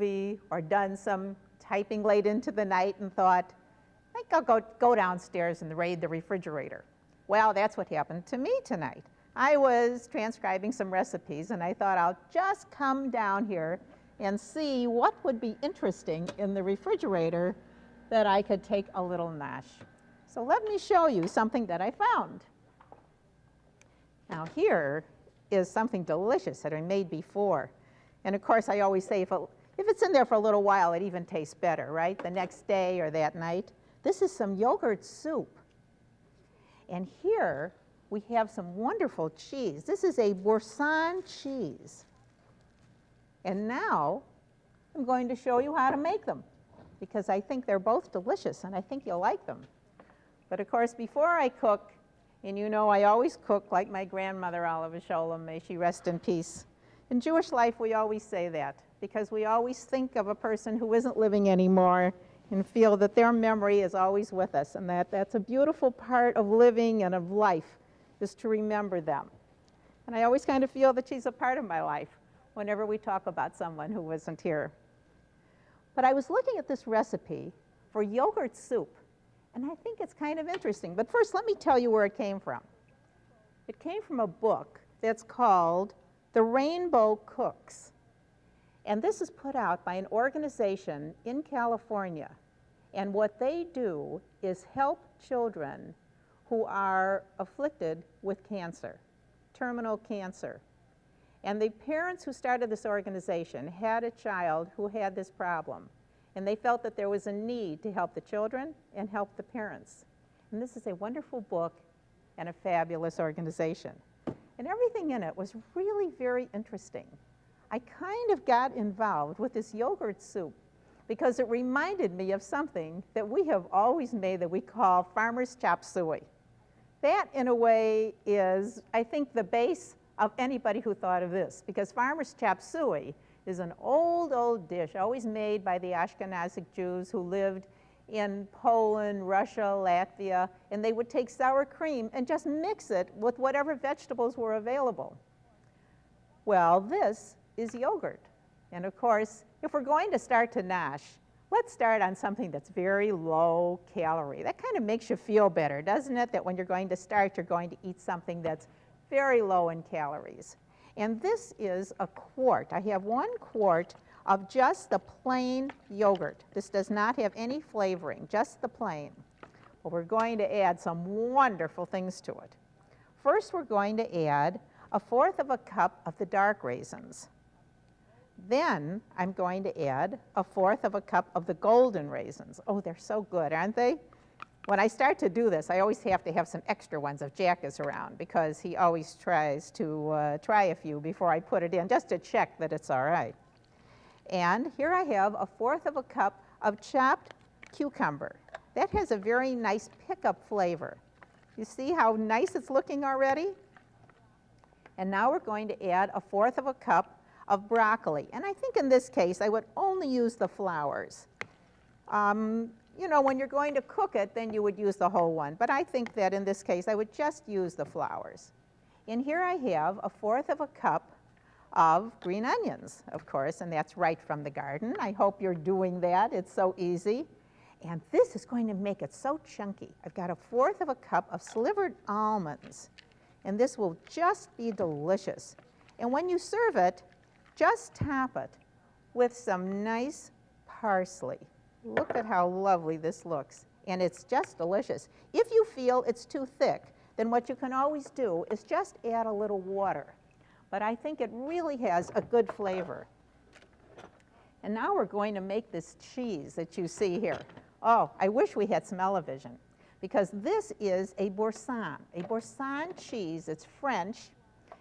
movie or done some typing late into the night and thought, I think I'll go downstairs and raid the refrigerator. Well, that's what happened to me tonight. I was transcribing some recipes and I thought I'll just come down here and see what would be interesting in the refrigerator that I could take a little nosh. So let me show you something that I found. Now here is something delicious that I made before. And of course I always say if it's in there for a little while it even tastes better, right? The next day or that night. This is some yogurt soup. And here we have some wonderful cheese. This is a Boursin cheese. And now I'm going to show you how to make them because I think they're both delicious and I think you'll like them. But of course, before I cook, and you know I always cook like my grandmother, Oliver Sholem, may she rest in peace. In Jewish life, we always say that because we always think of a person who isn't living anymore and feel that their memory is always with us and that's a beautiful part of living and of life is to remember them. And I always kind of feel that she's a part of my life whenever we talk about someone who wasn't here. But I was looking at this recipe for yogurt soup, and I think it's kind of interesting. But first, let me tell you where it came from. It came from a book that's called The Rainbow Cooks. And this is put out by an organization in California. And what they do is help children who are afflicted with cancer, terminal cancer. And the parents who started this organization had a child who had this problem. And they felt that there was a need to help the children and help the parents. And this is a wonderful book and a fabulous organization. And everything in it was really very interesting. I kind of got involved with this yogurt soup because it reminded me of something that we have always made that we call farmer's chop suey. That, in a way, is, I think, the base of anybody who thought of this, because farmer's chop suey is an old dish, always made by the Ashkenazic Jews who lived in Poland, Russia, Latvia, and they would take sour cream and just mix it with whatever vegetables were available. Well, this is yogurt. And of course, if we're going to start to nosh, let's start on something that's very low calorie. That kind of makes you feel better, doesn't it? That when you're going to start, you're going to eat something that's very low in calories. And this is a quart. I have 1 quart of just the plain yogurt. This does not have any flavoring, just the plain. But we're going to add some wonderful things to it. First, we're going to add 1/4 cup of the dark raisins. Then I'm going to add 1/4 cup of the golden raisins. Oh, they're so good, aren't they? When I start to do this, I always have to have some extra ones if Jack is around because he always tries to try a few before I put it in, just to check that it's all right. And here I have 1/4 cup of chopped cucumber. That has a very nice pickup flavor. You see how nice it's looking already? And now we're going to add 1/4 cup of broccoli. And I think in this case, I would only use the flowers. You know, when you're going to cook it, then you would use the whole one. But I think that in this case, I would just use the flowers. And here I have 1/4 cup of green onions, of course, and that's right from the garden. I hope you're doing that. It's so easy. And this is going to make it so chunky. I've got 1/4 cup of slivered almonds. And this will just be delicious. And when you serve it, just top it with some nice parsley. Look at how lovely this looks. And it's just delicious. If you feel it's too thick, then what you can always do is just add a little water. But I think it really has a good flavor. And now we're going to make this cheese that you see here. Oh, I wish we had smell-o-vision, because this is a Boursin cheese. It's French,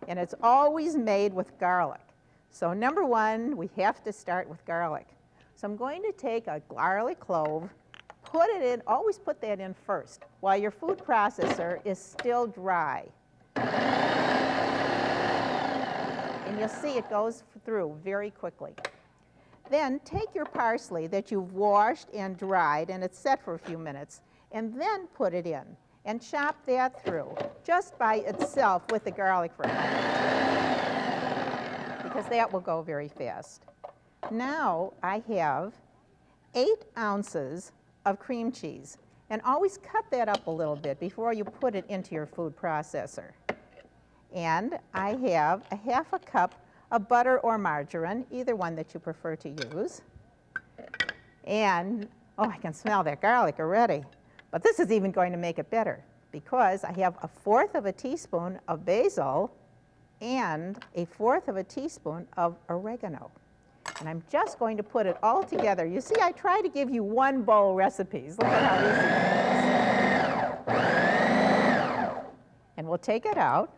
and it's always made with garlic. So number one, we have to start with garlic. So I'm going to take a garlic clove, put it in, always put that in first, while your food processor is still dry. And you'll see it goes through very quickly. Then take your parsley that you've washed and dried, and it's set for a few minutes, and then put it in, and chop that through, just by itself with the garlic for a moment, because that will go very fast. Now I have 8 ounces of cream cheese. And always cut that up a little bit before you put it into your food processor. And I have a 1/2 cup of butter or margarine, either one that you prefer to use. And, oh, I can smell that garlic already. But this is even going to make it better because I have 1/4 teaspoon of basil and 1/4 teaspoon of oregano. And I'm just going to put it all together. You see, I try to give you one bowl recipes. Look at how easy it is. And we'll take it out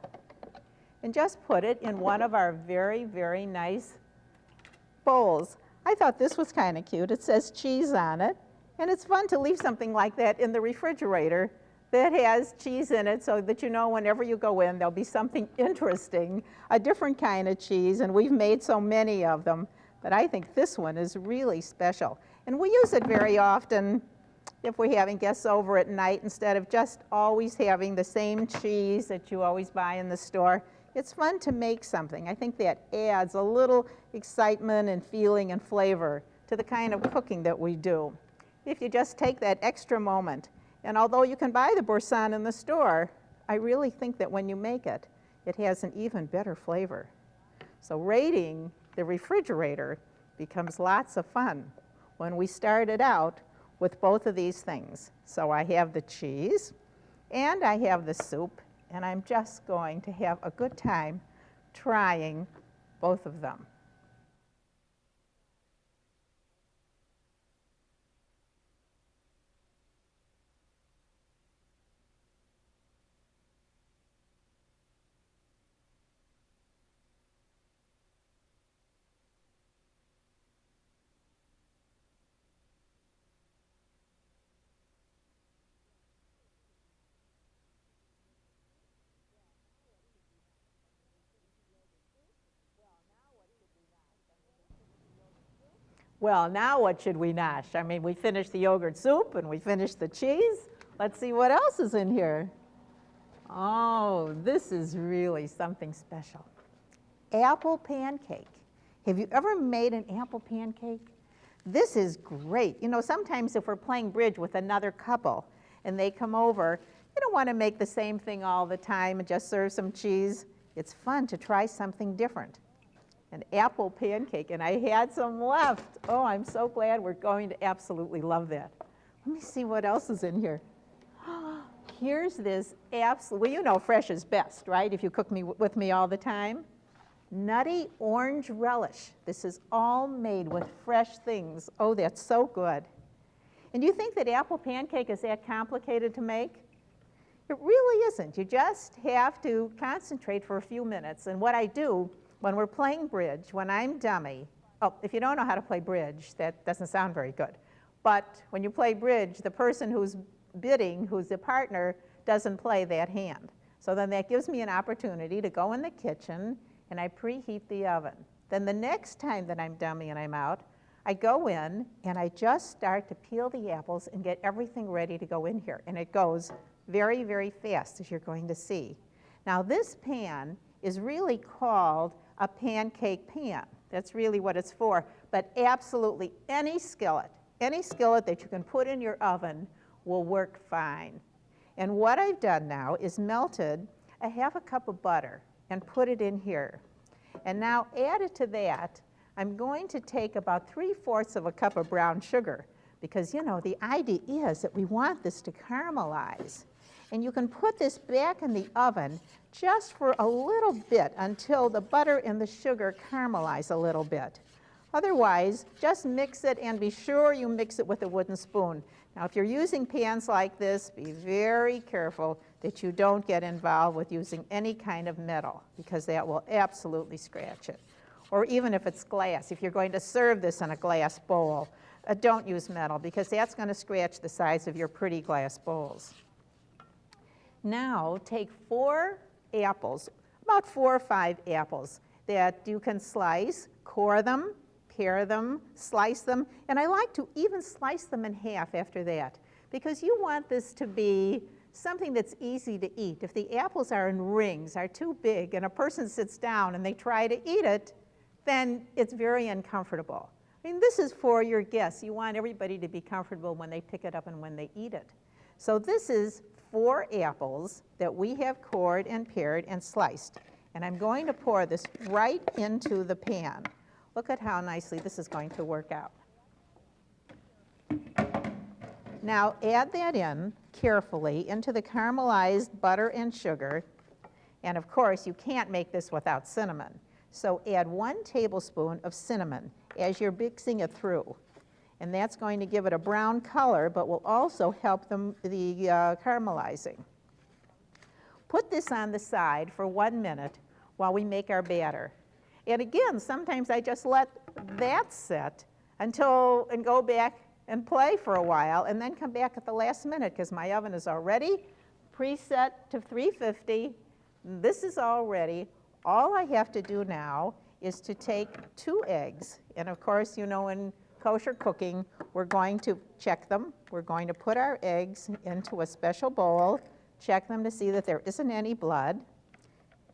and just put it in one of our very, very nice bowls. I thought this was kind of cute. It says cheese on it. And it's fun to leave something like that in the refrigerator that has cheese in it so that you know whenever you go in, there'll be something interesting, a different kind of cheese. And we've made so many of them. But I think this one is really special. And we use it very often if we're having guests over at night instead of just always having the same cheese that you always buy in the store. It's fun to make something. I think that adds a little excitement and feeling and flavor to the kind of cooking that we do. If you just take that extra moment, and although you can buy the boursin in the store, I really think that when you make it, it has an even better flavor. So raiding the refrigerator becomes lots of fun when we started out with both of these things. So I have the cheese and I have the soup, and I'm just going to have a good time trying both of them. Well, now what should we nosh? I mean, we finished the yogurt soup and we finished the cheese. Let's see what else is in here. Oh, this is really something special. Apple pancake. Have you ever made an apple pancake? This is great. You know, sometimes if we're playing bridge with another couple and they come over, you don't want to make the same thing all the time and just serve some cheese. It's fun to try something different. An apple pancake, and I had some left. Oh, I'm so glad. We're going to absolutely love that. Let me see what else is in here. Here's this well, you know fresh is best, right? If you cook with me all the time. Nutty orange relish. This is all made with fresh things. Oh, that's so good. And you think that apple pancake is that complicated to make? It really isn't. You just have to concentrate for a few minutes. And what I do when we're playing bridge, when I'm dummy, oh, if you don't know how to play bridge, that doesn't sound very good. But when you play bridge, the person who's bidding, who's the partner, doesn't play that hand. So then that gives me an opportunity to go in the kitchen and I preheat the oven. Then the next time that I'm dummy and I'm out, I go in and I just start to peel the apples and get everything ready to go in here. And it goes very, very fast, as you're going to see. Now this pan is really called a pancake pan. That's really what it's for. But absolutely any skillet that you can put in your oven will work fine. And what I've done now is melted a 1/2 cup of butter and put it in here. And now added to that, I'm going to take about 3/4 cup of brown sugar because, you know, the idea is that we want this to caramelize. And you can put this back in the oven just for a little bit until the butter and the sugar caramelize a little bit. Otherwise, just mix it and be sure you mix it with a wooden spoon. Now, if you're using pans like this, be very careful that you don't get involved with using any kind of metal because that will absolutely scratch it. Or even if it's glass, if you're going to serve this in a glass bowl, don't use metal because that's going to scratch the sides of your pretty glass bowls. Now take 4 apples, about 4 or 5 apples that you can slice, core them, pare them, slice them, and I like to even slice them in half after that because you want this to be something that's easy to eat. If the apples are in rings, are too big, and a person sits down and they try to eat it, then it's very uncomfortable. I mean, this is for your guests. You want everybody to be comfortable when they pick it up and when they eat it. So this is 4 apples that we have cored and pared and sliced. And I'm going to pour this right into the pan. Look at how nicely this is going to work out. Now add that in carefully into the caramelized butter and sugar. And of course, you can't make this without cinnamon. So add 1 tablespoon of cinnamon as you're mixing it through. And that's going to give it a brown color, but will also help the caramelizing. Put this on the side for 1 minute while we make our batter. And again, sometimes I just let that sit and go back and play for a while, and then come back at the last minute because my oven is already preset to 350. This is all ready. All I have to do now is to take 2 eggs, and of course, you know, in kosher cooking, we're going to check them. We're going to put our eggs into a special bowl, check them to see that there isn't any blood,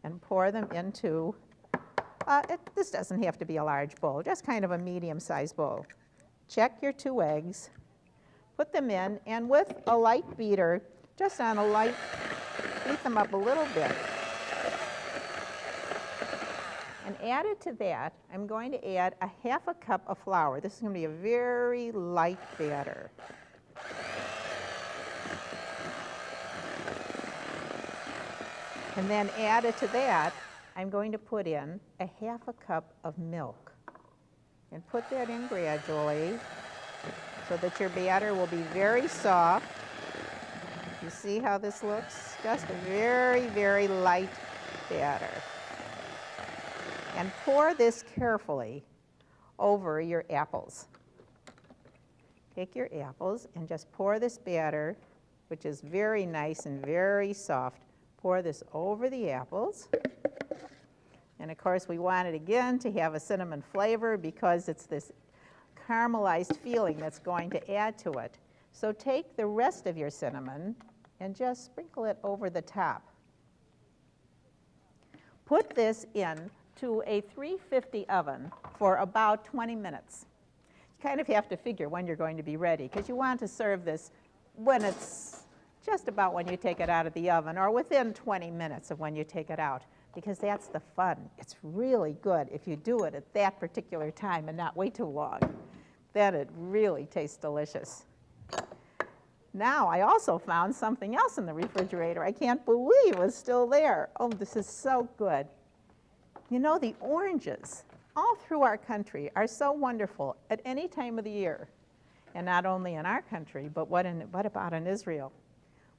and pour them into, this doesn't have to be a large bowl, just kind of a medium-sized bowl. Check your 2 eggs, put them in, and with a light beater, just on a light, beat them up a little bit. And added to that, I'm going to add a 1/2 cup of flour. This is going to be a very light batter. And then added to that, I'm going to put in a 1/2 cup of milk. And put that in gradually so that your batter will be very soft. You see how this looks? Just a very, very light batter. And pour this carefully over your apples. Take your apples and just pour this batter, which is very nice and very soft. Pour this over the apples. And of course, we want it again to have a cinnamon flavor because it's this caramelized feeling that's going to add to it. So take the rest of your cinnamon and just sprinkle it over the top. Put this in to a 350 oven for about 20 minutes. You kind of have to figure when you're going to be ready because you want to serve this when it's just about when you take it out of the oven or within 20 minutes of when you take it out, because that's the fun. It's really good if you do it at that particular time and not wait too long. Then it really tastes delicious. Now I also found something else in the refrigerator. I can't believe it was still there. Oh, this is so good. You know, the oranges all through our country are so wonderful at any time of the year. And not only in our country, but what about in Israel?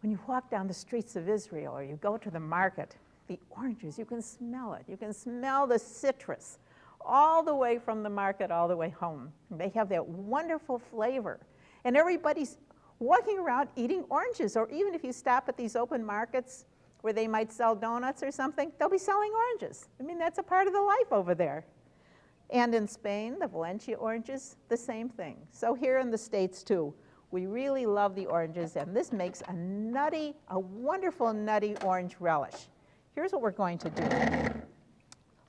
When you walk down the streets of Israel or you go to the market, the oranges, you can smell it. You can smell the citrus all the way from the market all the way home. They have that wonderful flavor. And everybody's walking around eating oranges. Or even if you stop at these open markets where they might sell donuts or something, they'll be selling oranges. I mean, that's a part of the life over there. And in Spain, the Valencia oranges, the same thing. So here in the States too, we really love the oranges, and this makes a wonderful nutty orange relish. Here's what we're going to do.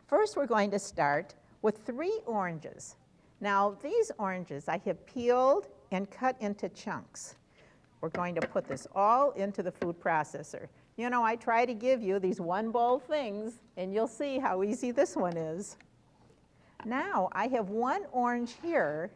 First, we're going to start with 3 oranges. Now, these oranges I have peeled and cut into chunks. We're going to put this all into the food processor. You know, I try to give you these one bowl things, and you'll see how easy this one is. Now, I have 1 orange here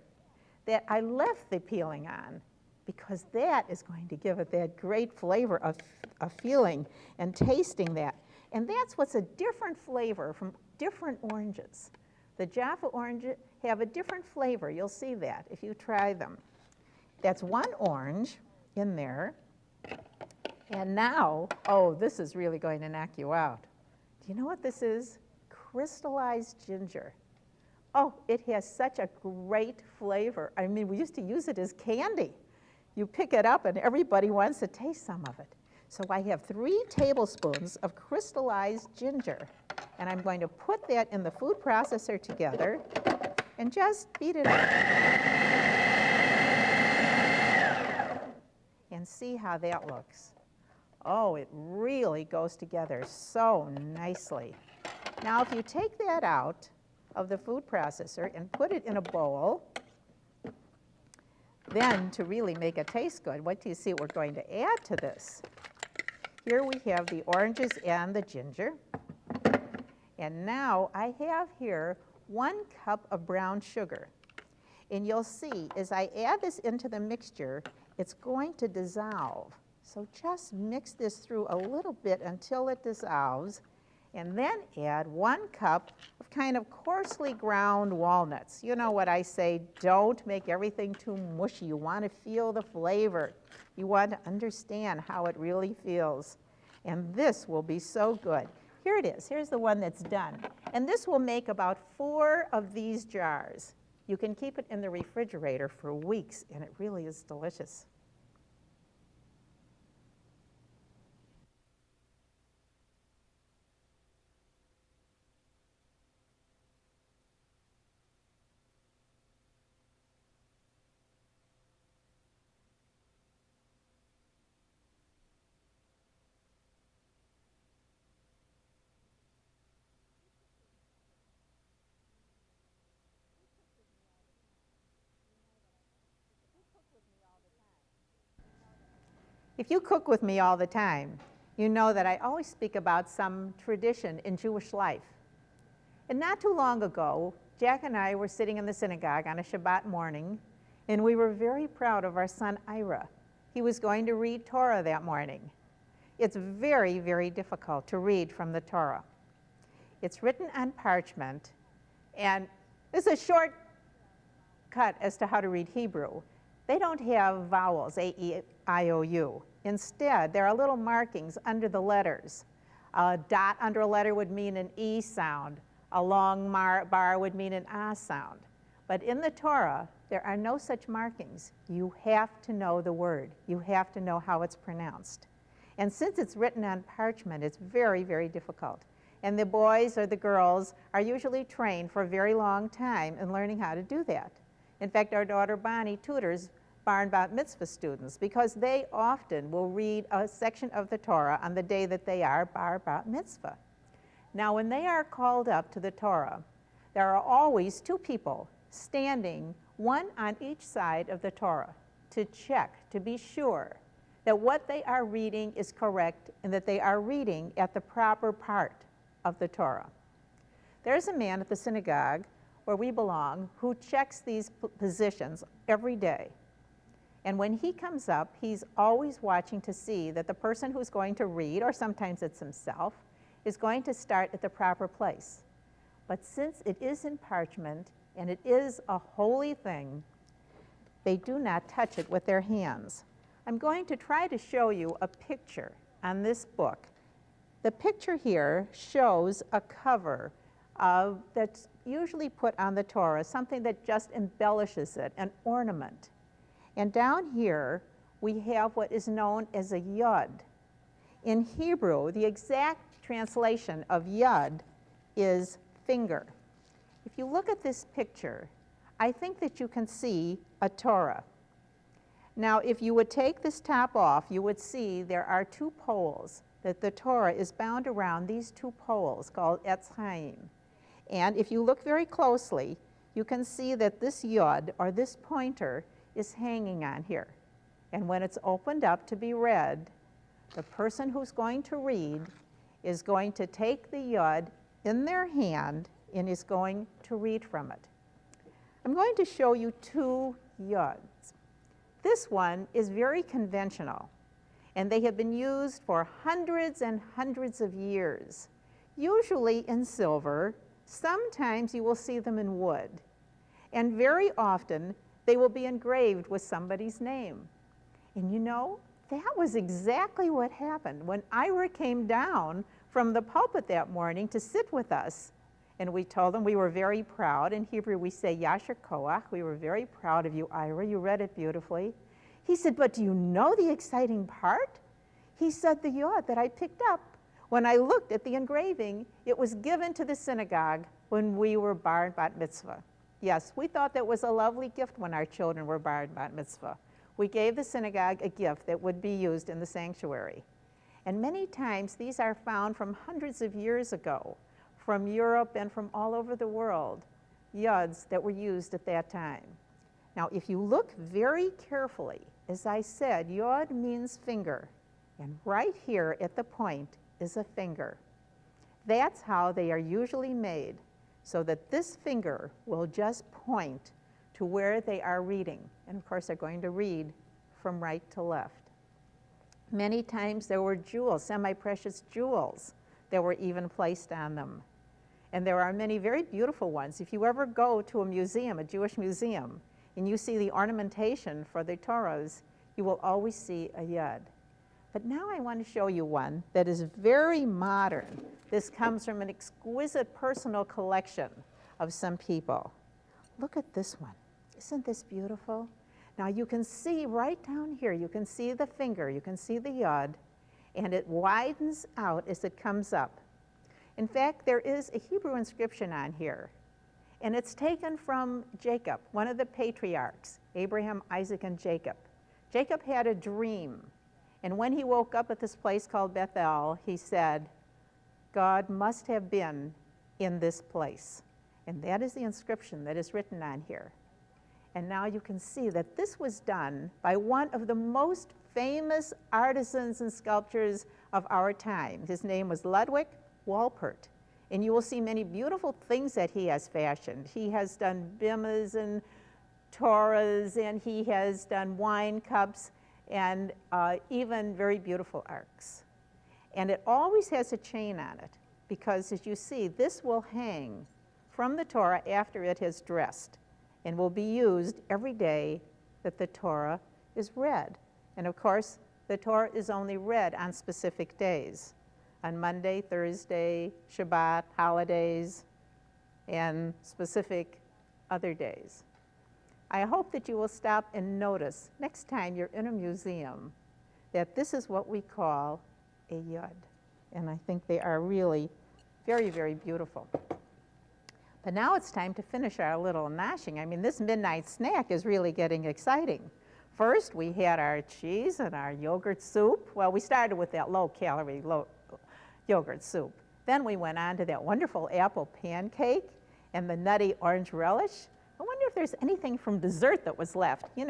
that I left the peeling on because that is going to give it that great flavor of feeling and tasting that. And that's what's a different flavor from different oranges. The Jaffa oranges have a different flavor. You'll see that if you try them. That's 1 orange in there. And now, oh, this is really going to knock you out. Do you know what this is? Crystallized ginger. Oh, it has such a great flavor. I mean, we used to use it as candy. You pick it up and everybody wants to taste some of it. So I have 3 tablespoons of crystallized ginger. And I'm going to put that in the food processor together and just beat it up. And see how that looks. Oh, it really goes together so nicely. Now, if you take that out of the food processor and put it in a bowl. Then, to really make it taste good, what do you see we're going to add to this? Here we have the oranges and the ginger. And now I have here 1 cup of brown sugar. And you'll see, as I add this into the mixture, it's going to dissolve. So just mix this through a little bit until it dissolves, and then add 1 cup of kind of coarsely ground walnuts. You know what I say, don't make everything too mushy. You want to feel the flavor. You want to understand how it really feels. And this will be so good. Here it is. Here's the one that's done. And this will make about 4 of these jars. You can keep it in the refrigerator for weeks, and it really is delicious. If you cook with me all the time, you know that I always speak about some tradition in Jewish life. And not too long ago, Jack and I were sitting in the synagogue on a Shabbat morning, and we were very proud of our son Ira. He was going to read Torah that morning. It's very, very difficult to read from the Torah. It's written on parchment, and this is a short cut as to how to read Hebrew. They don't have vowels, A, E, I, O, U. Instead, there are little markings under the letters. A dot under a letter would mean an E sound. A long bar would mean an A sound. But in the Torah, there are no such markings. You have to know the word. You have to know how it's pronounced. And since it's written on parchment, it's very, very difficult. And the boys or the girls are usually trained for a very long time in learning how to do that. In fact, our daughter Bonnie tutors bar and bat mitzvah students because they often will read a section of the Torah on the day that they are bar bat mitzvah. Now, when they are called up to the Torah, there are always 2 people standing, 1 on each side of the Torah, to check, to be sure that what they are reading is correct and that they are reading at the proper part of the Torah. There's a man at the synagogue where we belong who checks these positions every day. And when he comes up, he's always watching to see that the person who's going to read, or sometimes it's himself, is going to start at the proper place. But since it is in parchment and it is a holy thing, they do not touch it with their hands. I'm going to try to show you a picture on this book. The picture here shows a cover that's usually put on the Torah, something that just embellishes it, an ornament. And down here, we have what is known as a yod. In Hebrew, the exact translation of yod is finger. If you look at this picture, I think that you can see a Torah. Now, if you would take this top off, you would see there are 2 poles, that the Torah is bound around these 2 poles called Etz Chaim. And if you look very closely, you can see that this yod, or this pointer, is hanging on here. And when it's opened up to be read, the person who's going to read is going to take the yod in their hand and is going to read from it. I'm going to show you 2 yods. This one is very conventional, and they have been used for hundreds and hundreds of years, usually in silver. Sometimes you will see them in wood, and very often they will be engraved with somebody's name. And you know, that was exactly what happened when Ira came down from the pulpit that morning to sit with us. And we told him we were very proud. In Hebrew, we say, Yasher Koach. We were very proud of you, Ira. You read it beautifully. He said, but do you know the exciting part? He said, the yod that I picked up. When I looked at the engraving, it was given to the synagogue when we were bar and bat mitzvah. Yes, we thought that was a lovely gift when our children were bar and bat mitzvah. We gave the synagogue a gift that would be used in the sanctuary. And many times these are found from hundreds of years ago, from Europe and from all over the world, yuds that were used at that time. Now, if you look very carefully, as I said, yod means finger, and right here at the point is a finger. That's how they are usually made, so that this finger will just point to where they are reading. And of course, they're going to read from right to left. Many times there were jewels, semi-precious jewels, that were even placed on them. And there are many very beautiful ones. If you ever go to a museum, a Jewish museum, and you see the ornamentation for the Torahs, you will always see a yud. But now I want to show you one that is very modern. This comes from an exquisite personal collection of some people. Look at this one. Isn't this beautiful? Now you can see right down here, you can see the finger, you can see the yod, and it widens out as it comes up. In fact, there is a Hebrew inscription on here, and it's taken from Jacob, one of the patriarchs, Abraham, Isaac, and Jacob. Jacob had a dream, and when he woke up at this place called Bethel, he said, God must have been in this place. And that is the inscription that is written on here. And now you can see that this was done by one of the most famous artisans and sculptors of our time. His name was Ludwig Walpert. And you will see many beautiful things that he has fashioned. He has done bimas and Torahs, and he has done wine cups, and even very beautiful arcs. And it always has a chain on it, because as you see, this will hang from the Torah after it has dressed, and will be used every day that the Torah is read. And of course, the Torah is only read on specific days, on Monday, Thursday, Shabbat, holidays, and specific other days. I hope that you will stop and notice next time you're in a museum that this is what we call a yud. And I think they are really very, very beautiful. But now it's time to finish our little noshing. I mean, this midnight snack is really getting exciting. First, we had our cheese and our yogurt soup. Well, we started with that low-calorie yogurt soup. Then we went on to that wonderful apple pancake and the nutty orange relish. I wonder if there's anything from dessert that was left. You know,